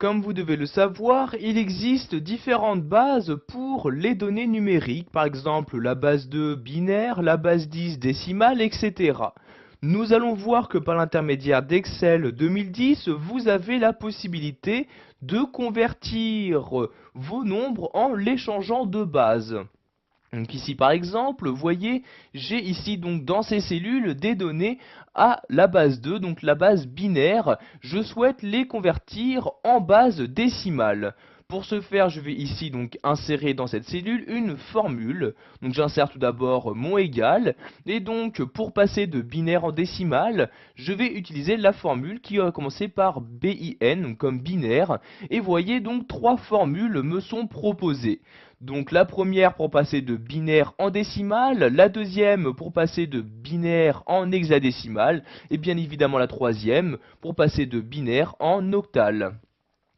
comme vous devez le savoir, il existe différentes bases pour les données numériques, par exemple la base 2 binaire, la base 10 décimale, etc. Nous allons voir que par l'intermédiaire d'Excel 2010, vous avez la possibilité de convertir vos nombres en les changeant de base. Donc ici par exemple, vous voyez, j'ai ici donc dans ces cellules des données à la base 2, donc la base binaire. Je souhaite les convertir en base décimale. Pour ce faire, je vais ici donc insérer dans cette cellule une formule. Donc j'insère tout d'abord mon égal. Et donc pour passer de binaire en décimale, je vais utiliser la formule qui va commencer par BIN, donc comme binaire. Et vous voyez donc trois formules me sont proposées. Donc la première pour passer de binaire en décimale, la deuxième pour passer de binaire en hexadécimal, et bien évidemment la troisième pour passer de binaire en octal.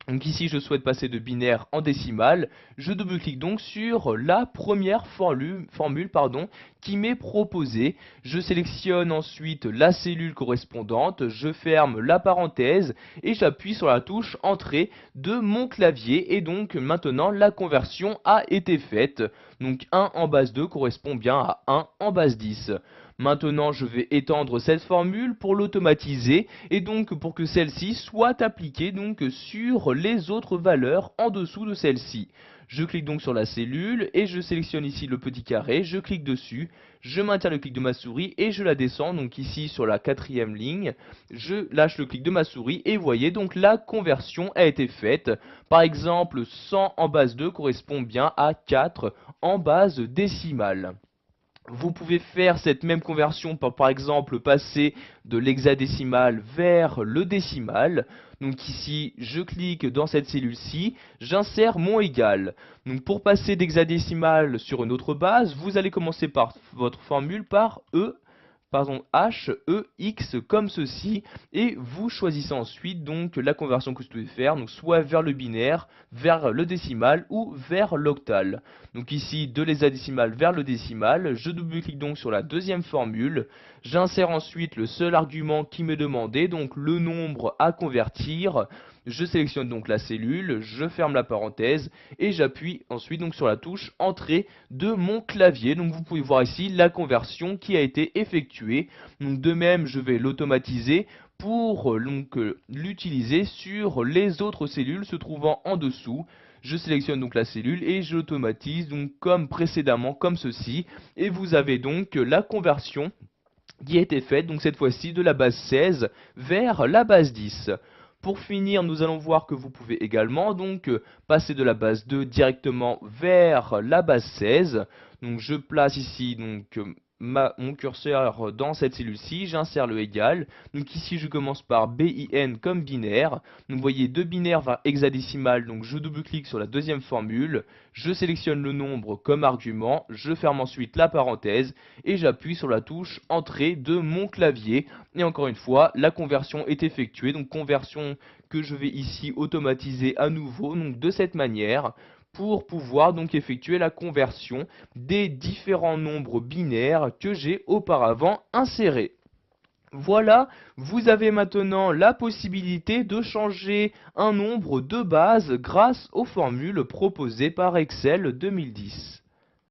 Donc ici je souhaite passer de binaire en décimale, je double-clique donc sur la première formule qui m'est proposée. Je sélectionne ensuite la cellule correspondante, je ferme la parenthèse et j'appuie sur la touche Entrée de mon clavier et donc maintenant la conversion a été faite. Donc 1 en base 2 correspond bien à 1 en base 10. Maintenant, je vais étendre cette formule pour l'automatiser et donc pour que celle-ci soit appliquée donc sur les autres valeurs en dessous de celle-ci. Je clique donc sur la cellule et je sélectionne ici le petit carré, je clique dessus, je maintiens le clic de ma souris et je la descends donc ici sur la quatrième ligne. Je lâche le clic de ma souris et vous voyez donc la conversion a été faite. Par exemple, 100 en base 2 correspond bien à 4 en base décimale. Vous pouvez faire cette même conversion par exemple passer de l'hexadécimal vers le décimal. Donc ici, je clique dans cette cellule-ci, j'insère mon égal. Donc pour passer d'hexadécimal sur une autre base, vous allez commencer par votre formule par H, E, X comme ceci et vous choisissez ensuite donc la conversion que vous devez faire, donc soit vers le binaire, vers le décimal ou vers l'octal. Donc ici de l'hexadécimal vers le décimal, je double-clique donc sur la deuxième formule, j'insère ensuite le seul argument qui m'est demandé, donc le nombre à convertir. Je sélectionne donc la cellule, je ferme la parenthèse et j'appuie ensuite donc sur la touche Entrée de mon clavier. Donc vous pouvez voir ici la conversion qui a été effectuée. Donc de même, je vais l'automatiser pour l'utiliser sur les autres cellules se trouvant en dessous. Je sélectionne donc la cellule et je l'automatise donc comme précédemment, comme ceci. Et vous avez donc la conversion qui a été faite, donc cette fois-ci de la base 16 vers la base 10. Pour finir, nous allons voir que vous pouvez également donc passer de la base 2 directement vers la base 16. Donc je place ici donc mon curseur dans cette cellule-ci, j'insère le égal. Donc ici je commence par BIN comme binaire. Donc vous voyez de binaire vers hexadécimal, donc je double-clique sur la deuxième formule, je sélectionne le nombre comme argument, je ferme ensuite la parenthèse et j'appuie sur la touche Entrée de mon clavier. Et encore une fois, la conversion est effectuée, donc conversion que je vais ici automatiser à nouveau, donc de cette manière, pour pouvoir donc effectuer la conversion des différents nombres binaires que j'ai auparavant insérés. Voilà, vous avez maintenant la possibilité de changer un nombre de base grâce aux formules proposées par Excel 2010.